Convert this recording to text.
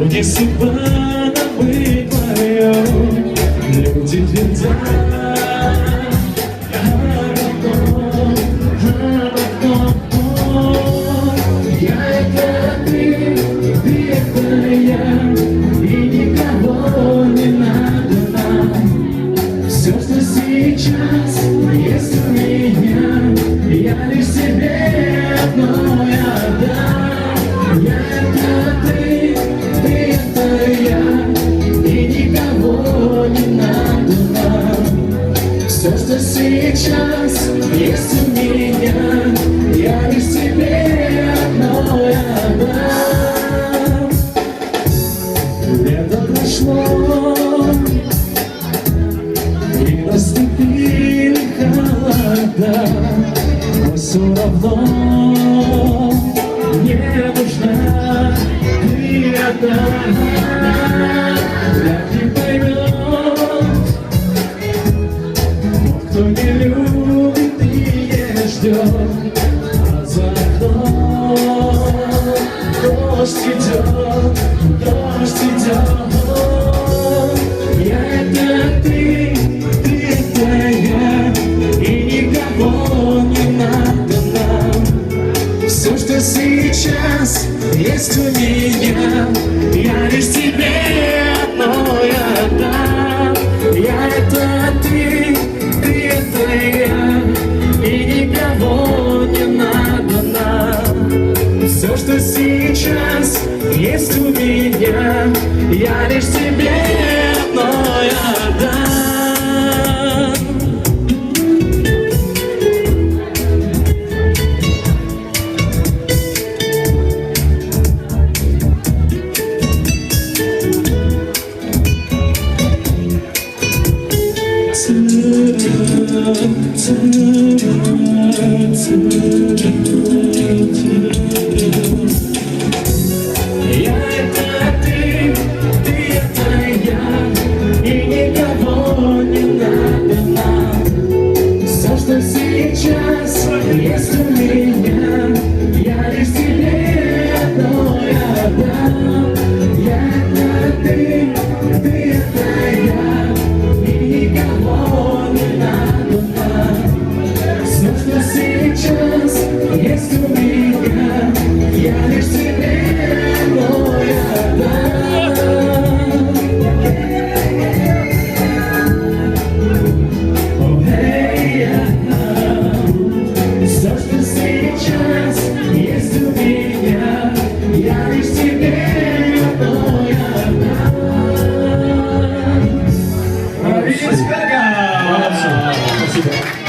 не судьба нам быть вдвоем. Люди твердят я это ты это я, и никого не надо нам. Все, что сейчас есть у меня, я лишь себе одной отдам. Я это ты это я, и никого не надо нам. Все, что сейчас есть у меня, я лишь тебе одной отдам. Лето прошло, и наступили холода, но все равно мне нужна ты одна. Вряд ли поймет, кто не любит и не ждет, а за окном дождь идет, дождь идет. Я это ты это я, и никого не надо нам. Все, что сейчас есть у меня, я лишь тебе одной отдам. Я это ты это я, и никого не надо нам. Все, что сейчас есть у меня, я лишь тебе одной отдам. Я это ты это я, и никого не надо нам. Все, что сейчас есть у меня, я лишь тебе одной отдам. Я это ты это я, и никого не надо нам. Все, что сейчас есть у меня, я лишь тебе одной отдам. О, эй, все, что сейчас есть у меня, я лишь тебе одной отдам. Спасибо.